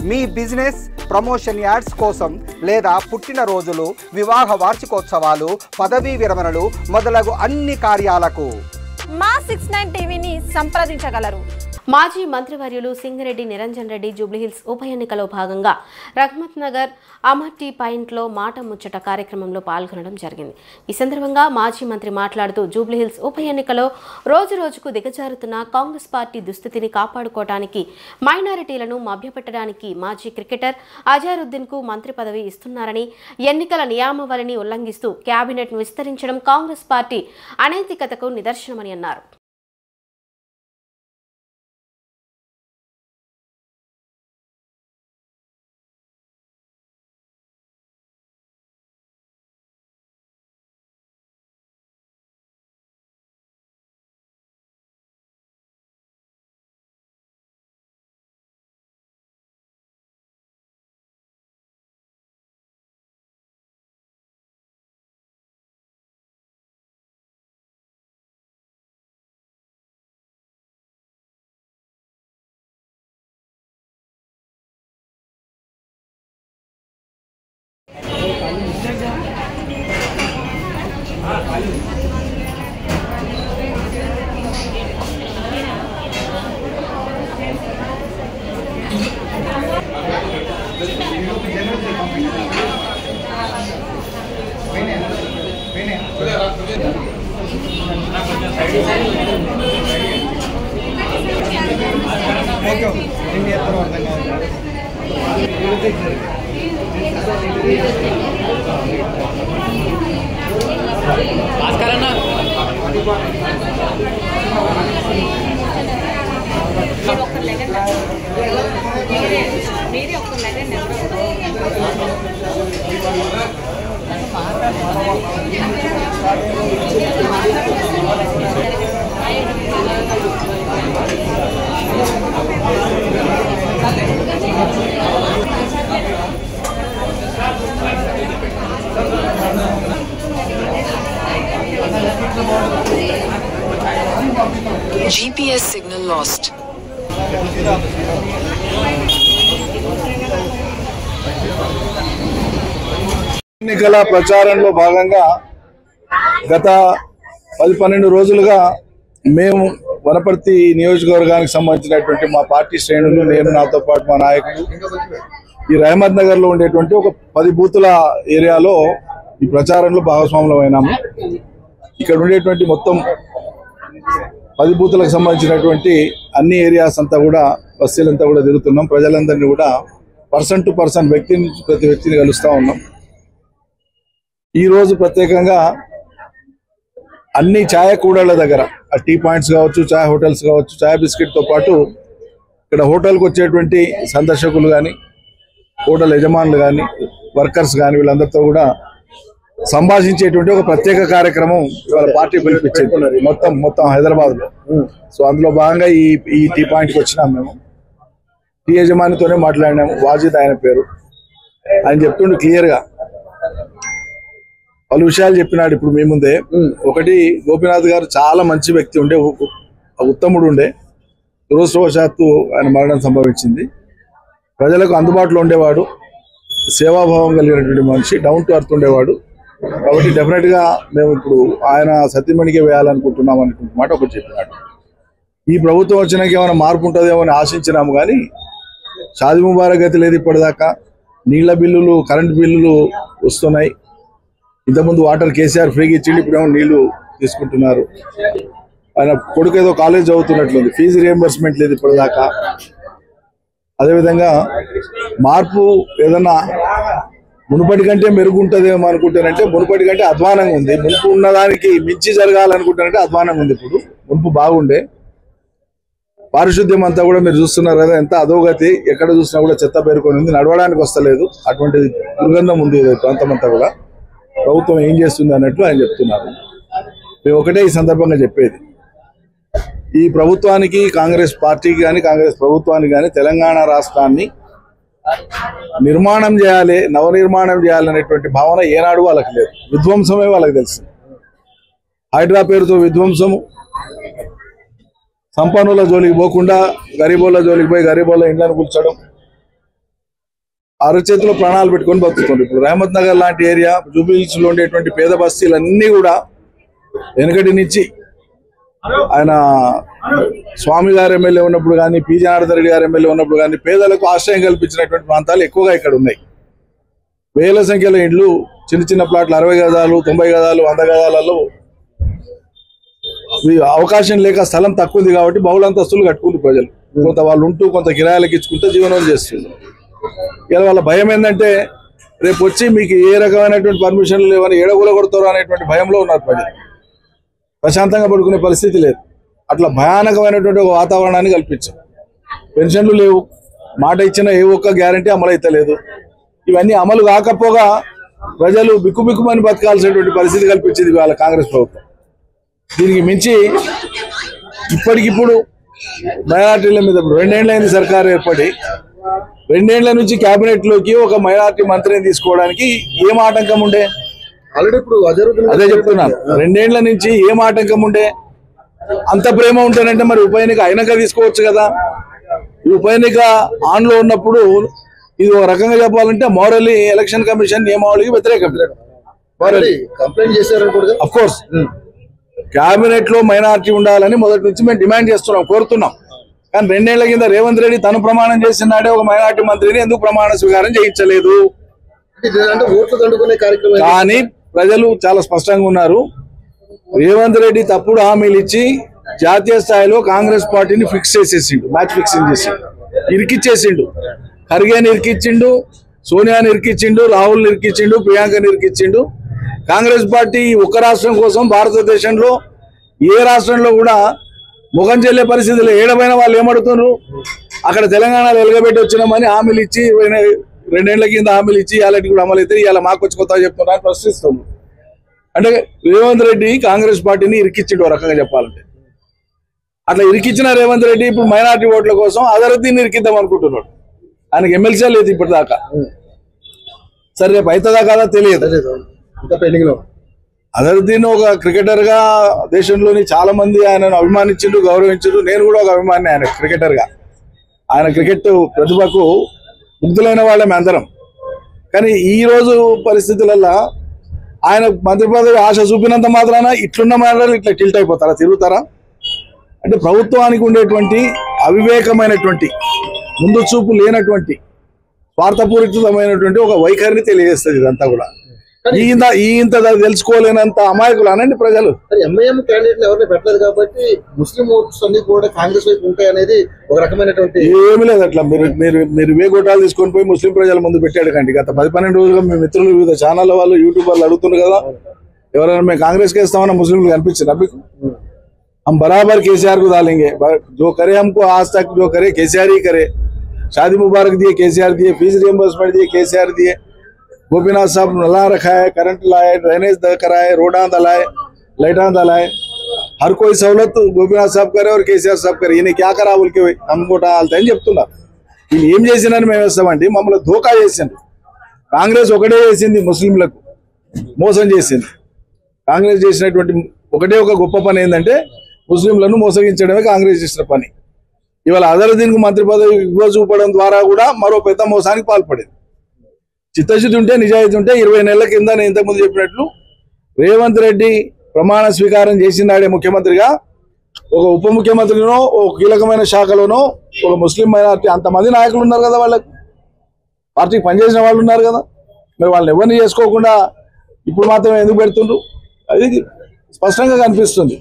మీ business promotion ads కోసం లేదా పుట్టినరోజులు, వివాహ వార్షికోత్సవాలు, పదవీ విరమణలు మొదలగు అన్ని కార్యాలకు మా 69 టీవీని సంప్రదించగలరు. మాజీ మంత్రివర్యులు సింగిరెడ్డి నిరంజన్ రెడ్డి జూబ్లీహిల్స్ ఉప ఎన్నికలో భాగంగా రహమత్ నగర్ అమర్టీ పాయింట్లో మాట ముచ్చట కార్యక్రమంలో పాల్గొనడం జరిగింది. ఈ సందర్భంగా మాజీ మంత్రి మాట్లాడుతూ జూబ్లీహిల్స్ ఉప ఎన్నికలో రోజురోజుకు దిగజారుతున్న కాంగ్రెస్ పార్టీ దుస్థితిని కాపాడుకోవడానికి మైనారిటీలను మభ్యపెట్టడానికి మాజీ క్రికెటర్ అజారుద్దీన్కు మంత్రి పదవి ఇస్తున్నారని, ఎన్నికల నియామావళిని ఉల్లంఘిస్తూ కేబినెట్ను విస్తరించడం కాంగ్రెస్ పార్టీ అనైతికతకు నిదర్శనమని అన్నారు. GPS signal lost. ఎన్నికల ప్రచారంలో భాగంగా గత 10-12 రోజులుగా మేము వనపర్తి నియోజకవర్గానికి సంబంధించినటువంటి మా పార్టీ శ్రేణులు, నేను, నాతో పాటు మా నాయకులు ఈ రహమత్ నగర్లో ఉండేటువంటి ఒక 10 బూతుల ఏరియాలో ఈ ప్రచారంలో భాగస్వాములమైనాము. ఇక్కడ ఉండేటువంటి మొత్తం 10 బూతులకు సంబంధించినటువంటి అన్ని ఏరియాస్ అంతా కూడా, బస్తీలంతా కూడా తిరుగుతున్నాం. ప్రజలందరినీ కూడా పర్సన్ టు పర్సన్, వ్యక్తి నుంచి ప్రతి వ్యక్తిని కలుస్తూ ఉన్నాం. ఈరోజు ప్రత్యేకంగా అన్ని ఛాయ కూడళ్ల దగ్గర, టీ పాయింట్స్ కావచ్చు, ఛాయ్ హోటల్స్ కావచ్చు, ఛాయ్ బిస్కెట్తో పాటు ఇక్కడ హోటల్కి వచ్చేటువంటి సందర్శకులు కానీ, హోటల్ యజమానులు కానీ, వర్కర్స్ కానీ వీళ్ళందరితో కూడా సంభాషించేటువంటి ఒక ప్రత్యేక కార్యక్రమం ఇవాళ పార్టీ పిలిపించింది మొత్తం హైదరాబాద్లో. సో అందులో భాగంగా ఈ టీ పాయింట్కి వచ్చినాం. మేము టీ యజమానితోనే మాట్లాడినాము. వాజిద్ ఆయన పేరు. ఆయన చెప్తుండే క్లియర్గా పలు విషయాలు చెప్పినాడు ఇప్పుడు మీ ముందే. ఒకటి, గోపీనాథ్ గారు చాలా మంచి వ్యక్తి ఉండే, ఉత్తముడు ఉండే. దురదృష్టవశాత్తు ఆయన మరణం సంభవించింది. ప్రజలకు అందుబాటులో ఉండేవాడు, సేవాభావం కలిగినటువంటి మనిషి, డౌన్ టు అర్త్ ఉండేవాడు. కాబట్టి డెఫినెట్గా మేము ఇప్పుడు ఆయన సతీమణికే వేయాలనుకుంటున్నాం అనుకుంటున్న మాట ఒకటి చెప్పినాడు. ఈ ప్రభుత్వం వచ్చినాక ఏమైనా మార్పు ఉంటుందేమో అని ఆశించినాము, కానీ షాదీ ముబారక్ గతి లేదు ఇప్పటిదాకా. నీళ్ల బిల్లులు, కరెంట్ బిల్లులు వస్తున్నాయి. ఇంతకుముందు వాటర్ కేసీఆర్ ఫ్రీగా ఇచ్చిండి, ఇప్పుడేమో నీళ్లు తీసుకుంటున్నారు. ఆయన కొడుకు ఏదో కాలేజ్ చదువుతున్నట్లుంది, ఫీజు రియంబర్స్మెంట్ లేదు ఇప్పటిదాకా. అదేవిధంగా మార్పు ఏదన్నా మునుపటి కంటే మెరుగుంటుందేమో అనుకుంటానంటే మునుపటి కంటే అధ్వానంగా ఉంది. మునుపు ఉన్నదానికి మించి జరగాలనుకుంటానంటే అధ్వానంగా ఉంది. ఇప్పుడు మునుపు బాగుండే. పారిశుద్ధ్యం అంతా కూడా మీరు చూస్తున్నారు కదా, ఎంత అధోగతి. ఎక్కడ చూసినా కూడా చెత్త పేరుకొని ఉంది, నడవడానికి వస్తలేదు. అటువంటి దుర్గంధం ఉంది ప్రాంతం అంతా కూడా. ప్రభుత్వం ఏం చేస్తుంది అన్నట్లు ఆయన చెప్తున్నారు. మేము ఒకటే ఈ సందర్భంగా చెప్పేది, ఈ ప్రభుత్వానికి, కాంగ్రెస్ పార్టీకి కానీ, కాంగ్రెస్ ప్రభుత్వానికి కానీ తెలంగాణ రాష్ట్రాన్ని నిర్మాణం చేయాలి, నవనిర్మాణం చేయాలనేటువంటి భావన ఏనాడు వాళ్ళకి లేదు. విధ్వంసమే వాళ్ళకి తెలుసు. హైడ్రా పేరుతో విధ్వంసము, సంపన్నుల జోలికి పోకుండా గరీబోళ్ళ జోలికి పోయి గరీబోళ్ళ ఇండ్లను కూల్చడం, అరచేతిలో ప్రాణాలు పెట్టుకొని బతుకుతుంది. ఇప్పుడు రహమత్ నగర్ లాంటి ఏరియా, జూబ్లీహిల్స్ లో ఉండేటువంటి పేద బస్తీలన్నీ కూడా వెనకటి నుంచి ఆయన స్వామి గారు ఎమ్మెల్యే ఉన్నప్పుడు కానీ, పి జనార్దన్ రెడ్డి గారు ఎమ్మెల్యే ఉన్నప్పుడు కానీ పేదలకు ఆశ్రయం కల్పించినటువంటి ప్రాంతాలు ఎక్కువగా ఇక్కడ ఉన్నాయి. వేల సంఖ్యలో ఇండ్లు, చిన్న చిన్న ప్లాట్లు 60 గజాలు, 90 గజాలు, 100 గజాలలో అవకాశం లేక స్థలం తక్కువ ఉంది కాబట్టి బహుళంతస్తులు కట్టుకుంటారు ప్రజలు. కొంత వాళ్ళు ఉంటూ కొంత కిరాయిలకు ఇచ్చుకుంటూ జీవనం చేస్తున్నారు. ఇలా వాళ్ళ భయం ఏంటంటే రేపు వచ్చి మీకు ఏ రకమైనటువంటి పర్మిషన్లు లేవని ఏడగూల కొడతారు అనేటువంటి భయంలో ఉన్నారు ప్రజలు. ప్రశాంతంగా పడుకునే పరిస్థితి లేదు. అట్లా భయానకమైనటువంటి ఒక వాతావరణాన్ని కల్పించారు. పెన్షన్లు లేవు, మాట ఇచ్చిన ఏ ఒక్క గ్యారంటీ అమలు అయితే లేదు. ఇవన్నీ అమలు కాకపోగా ప్రజలు బిక్కుబిక్కుమని బతకాల్సినటువంటి పరిస్థితి కల్పించింది వాళ్ళ కాంగ్రెస్ ప్రభుత్వం. దీనికి మించి ఇప్పటికిప్పుడు మైనార్టీల మీద 2 ఏళ్ళైంది సర్కారు ఏర్పడి, 2 ఏళ్ల నుంచి కేబినెట్ లోకి ఒక మైనార్టీ మంత్రిని తీసుకోవడానికి ఏం ఆటంకం ఉండే? ఆల్రెడీ ఇప్పుడు అదే చెప్తున్నాను, 2 ఏళ్ల నుంచి ఏం ఆటంకం ఉండే? అంత ప్రేమ ఉంటేనంటే మరి ఉప ఎన్నిక అయినాక తీసుకోవచ్చు కదా. ఈ ఉప ఎన్నిక ఆన్ లో ఉన్నప్పుడు ఇది ఒక రకంగా చెప్పాలంటే మోరల్లీ ఎలక్షన్ కమిషన్ నియమావళికి వ్యతిరేకం. కంప్లైంట్ చేశారు. అఫ్ కోర్స్ కేబినెట్ లో మైనార్టీ ఉండాలని మొదటి నుంచి మేము డిమాండ్ చేస్తున్నాం, కోరుతున్నాం. కానీ 2 ఏళ్ల కింద రేవంత్ రెడ్డి తను ప్రమాణం చేసినాడే ఒక మైనార్టీ మంత్రిని ఎందుకు ప్రమాణ స్వీకారం చేయించలేదు? కానీ ప్రజలు చాలా స్పష్టంగా ఉన్నారు. రేవంత్ రెడ్డి తప్పుడు హామీలు ఇచ్చి జాతీయ స్థాయిలో కాంగ్రెస్ పార్టీని ఫిక్స్ చేసేసిండు, మ్యాచ్ ఫిక్సింగ్ చేసి ఇరికిచ్చేసిండు. ఖర్గేని ఇరికిచ్చిండు, సోనియాని ఇరికిచ్చిండు, రాహుల్ ఇరికిచ్చిండు, ప్రియాంకని ఇరికిచ్చిండు. కాంగ్రెస్ పార్టీ ఒక్క రాష్ట్రం కోసం భారతదేశంలో ఏ రాష్ట్రంలో కూడా ముఖం చెల్లే పరిస్థితులు ఏడమైన వాళ్ళు ఏమడుతున్నారు? అక్కడ తెలంగాణలో ఎలగబెట్టి వచ్చినామని హామీలు ఇచ్చి 2 ఏళ్ల కింద హామీలు ఇచ్చి ఇలాంటి కూడా అమలు అయితే ఇలా మాకు వచ్చి కొత్తగా చెప్తున్నా అని ప్రశ్నిస్తున్నాం. అంటే రేవంత్ రెడ్డి కాంగ్రెస్ పార్టీని ఇరికిచ్చిండు ఒక రకంగా చెప్పాలంటే. అట్లా ఇరికిచ్చిన రేవంత్ రెడ్డి ఇప్పుడు మైనార్టీ ఓట్ల కోసం అజరుద్దీన్ ఇరికిద్దాం అనుకుంటున్నాడు. ఆయనకు ఎమ్మెల్సీ లేదు ఇప్పటిదాకా. సరే రేపు అవుతుందా కాదా తెలియదు. అజరుద్దీన్ ఒక క్రికెటర్ గా దేశంలోని చాలా మంది ఆయనను అభిమానించిండు, గౌరవించిండు. నేను కూడా ఒక అభిమాని ఆయన క్రికెటర్ గా. ఆయన క్రికెట్ ప్రతిభకు ముగ్ధులైన వాళ్ళమే అందరం. కానీ ఈ రోజు పరిస్థితులలో ఆయన మంత్రి పదవి ఆశ చూపినంత మాత్రాన ఇట్లున్న మాటలు ఇట్లా టిల్ట్ అయిపోతారా, తిరుగుతారా? అంటే ప్రభుత్వానికి ఉండేటువంటి అవివేకమైనటువంటి, ముందు చూపు లేనటువంటి, స్వార్థపూరితమైనటువంటి ఒక వైఖరిని తెలియజేస్తుంది ఇదంతా కూడా. ఇంత తెలుసుకోలేనంత అమాయకులు అనండి ప్రజలు. ఎంఐఎం క్యాండిడేట్ ఎవరిని పెట్టలేదు కాబట్టి ముస్లిం ఓట్స్ అన్ని కూడా కాంగ్రెస్ వైపు ఉంటాయి అనేది ఒక రకమైనటువంటి ఏమీ లేదు. అట్లా మీరు వేగోటాలు తీసుకొని పోయి ముస్లిం ప్రజల ముందు పెట్టాడు కండి. గత 10-12 రోజులుగా మీ మిత్రులు వివిధ ఛానల్ వాళ్ళు, యూట్యూబర్లు అడుగుతున్నారు కదా, ఎవరైనా మేము కాంగ్రెస్ కి వేస్తామన్నా ముస్లింలు కనిపించింది మీకు? हम बराबर केसीआर को डालेंगे, जो करे हमको आज तक जो करे केसीआर ही करे. शादी मुबारक दिए केसीआर दिए, फीस रियम्बर्समेंट दिए केसीआर दिए, गोपीनाथ साहब नला रखा है, करंट लाए, ड्रेनेज कराए, रोडा दलाए, लाइटा दलाए, हर कोई सहूलत गोपीनाथ साहब करे और केसीआर साहब करे. इन्हें क्या करा बोल के हमको डालते చెప్తున్నారు. వీళ్ళు ఏం చేసినారని మేము వేస్తామండి? మమ్మల్ని ధోకా చేసింది కాంగ్రెస్. ఒకటే చేసింది, ముస్లింలకు మోసం చేసింది కాంగ్రెస్. చేసినటువంటి ఒకటే ఒక గొప్ప పని ఏంటంటే ముస్లింలను మోసగించడమే కాంగ్రెస్ చేసిన పని. ఇవాళ అజరుద్దీన్ కు మంత్రి పదవి ఇవ్వచూపడం ద్వారా కూడా మరో పెద్ద మోసానికి పాల్పడింది. చిత్తశుద్ధి ఉంటే, నిజాయితీ ఉంటే 20 నెలల కింద నేను ఇంతకుముందు చెప్పినట్లు రేవంత్ రెడ్డి ప్రమాణ స్వీకారం చేసినాడే ముఖ్యమంత్రిగా ఒక ఉప ముఖ్యమంత్రినో ఒక కీలకమైన శాఖలోనో ఒక ముస్లిం మైనార్టీ అంతమంది నాయకులు ఉన్నారు కదా, వాళ్ళకు పార్టీకి పనిచేసిన వాళ్ళు ఉన్నారు కదా. మరి వాళ్ళని ఎవరిని చేసుకోకుండా ఇప్పుడు మాత్రం ఎందుకు పెడుతుండ్రు? అది స్పష్టంగా కనిపిస్తుంది.